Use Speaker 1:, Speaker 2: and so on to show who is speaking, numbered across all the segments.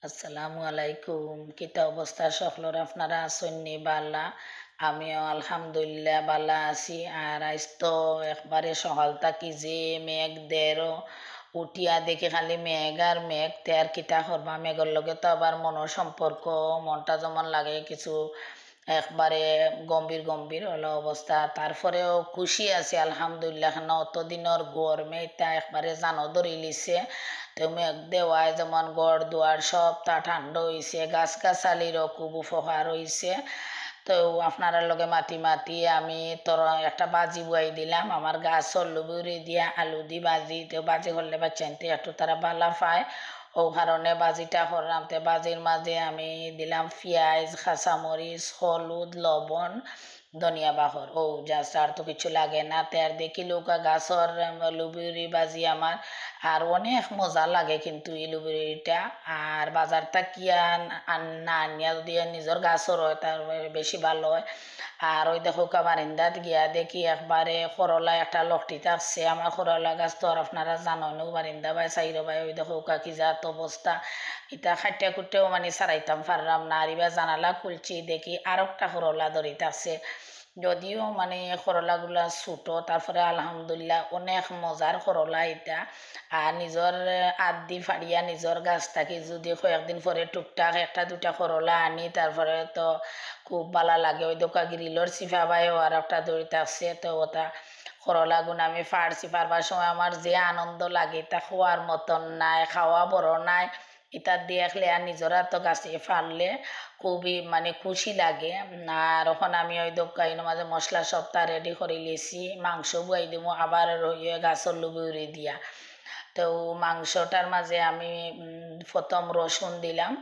Speaker 1: আসসালামু আলাইকুম। কিতা অবস্থা সকলের, আপনারা আছেন নি বালা? আমিও আলহামদুলিল্লাহ বালা আছি। আর আজ তো একবারে সকাল থাকি যে মেঘ দেরও উঠিয়া দেখি খালি মেঘ আর মেঘ। তে আর কিতা করবা, মেঘের লগে তো আবার মনের সম্পর্ক, মনটা যেমন লাগে কিছু একবারে গম্ভীর গম্ভীর হলো অবস্থা। তারপরেও খুশি আছি আলহামদুলিল্লাহ, কেন অতদিনের গরমে এটা একবারে জানো ধরে লিছে। তো মেঘ দেওয়ায় যেমন গড় দুয়ার সব তা ঠান্ডা হয়েছে, গাছ গাছালিরও খুব উপকার হয়েছে। তো আপনার লগে মাতি মাতি আমি তোর একটা বাজি বুয়াই দিলাম, আমার গাছর লুবুরি দিয়া আলু দি বাজি। তো বাজি করলে বাচ্চানতে একটু তারা বালা পায়, ও কারণে বাজিটা করলাম। তো বাজির মাঝে আমি দিলাম পেঁয়াজ, কাঁচামরিচ, হলুদ, লবণ, ধনিয়া বাহর, ও জাস্ট, আর তো কিছু লাগে না। তে আর দেখি লৌকা গাছর লুবুরি বাজি আমার আর অনেক মজা লাগে কিন্তু এই লুবুরিটা। আর বাজারটা কি না আনিয়া যদি নিজের গাছর হয় তার বেশি ভালো হয়। আর ওই দেখো বারিন্দাত গিয়া দেখি একবারে করলা একটা লকটি থাকছে। আমার করলা গাছ তো আর আপনারা জানেন, বারিন্দা বাই সাইরো বাই, ওই দেখো কি জাত অবস্থা। ইটা খাটিয়া খুঁটেও মানে সারাইতাম পারলাম না। আর এবার জানালা খুলছি দেখি আর একটা করলা ধরিতাছে, যদিও মানে করলাগুলা ছোটো, তারপরে আলহামদুলিল্লাহ অনেক মজার করলা এটা। আর নিজের আদি ফাড়িয়া নিজের গাছ থাকি যদি কয়েকদিন পরে টুকটাক একটা দুটা করলা আনি তারপরে তো খুব ভালো লাগে। ওই দোকা গ্রিলর চিফা বাইও আর একটা দড়িতে আসছে, তো ওটা করলা গুণ আমি ফাড়ছি, ফাড়বার সময় আমার যে আনন্দ লাগে তা খোয়ার মতন নাই, খাওয়া বড় নাই। এটা দেখলে আর নিজেরা তো গাছে ফাড়লে খুবই মানে খুশি লাগে। আর ওখানে আমি ওই দোকানের মাঝে মশলা সবটা রেডি করে লিয়েছি, মাংস বুয়াই দিব আবার রইয়ে গাছের লুবুরি দিয়া। তো মাংসটার মাঝে আমি প্রথম রসুন দিলাম।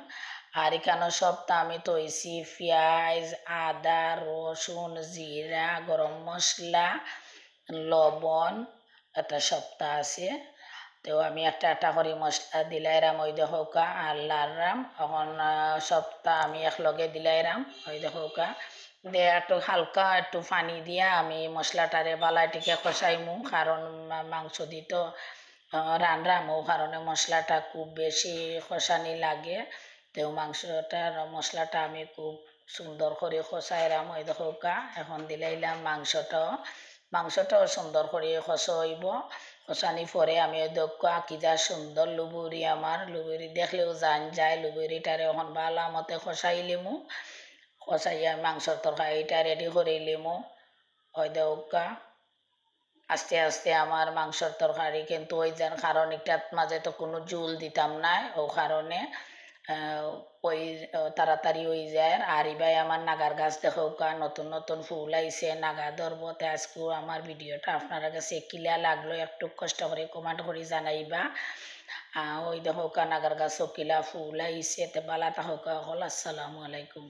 Speaker 1: আর এখানে সবটা আমি তৈছি পেঁয়াজ, আদা, রসুন, জিরা, গরম মশলা, লবণ, এটা সবটা আছে। তো আমি একটা একটা করে মশলা দিলাইরাম, ওই দেখোকা আর লাড়রাম এখন সবটা আমি একলগে দিলাইরাম, ওই দেখোকা দিয়ে একটু হালকা একটু পানি দিয়া আমি মশলাটারে বালাটিকে কষাইমু, কারণ মাংস দিত রানরাম, ও কারণে মশলাটা খুব বেশি কষানি লাগে। তো মাংসটার মশলাটা আমি খুব সুন্দর করে কষাইরাম, ওই দেখোকা এখন দিলাইলাম মাংসটাও সুন্দর করে কষাইব। কষানি পরে আমি ওই দক্ষ আঁকি যা সুন্দর লুবুরি, আমার লুবুরি দেখলেও জান যায়। লুবুরিটারে এখন ভালো মতে কষাই লিমু, কষাইয়া মাংসর তরকারিটা রেডি করে লিমু। ওই দৌকা আস্তে আস্তে আমার মাংসর তরকারি কিন্তু ওই যেন, কারণ এটার মাঝে তো কোনো জুল দিতাম না, ও কারণে ওই তাড়াতাড়ি হয়ে যায়। আর এবার আমার নাগার গাছ দেখো নতুন নতুন ফুল আইছে, নাগা ধরবতে। আজকেও আমার ভিডিওটা আপনারা কাছে কিলা লাগলো একটু কষ্ট করে কমেন্ট করে জানাইবা। ওই দেখো নাগার গাছও কিলা ফুল আইছে, তে বালা তাহকা হল। আসসালামু আলাইকুম।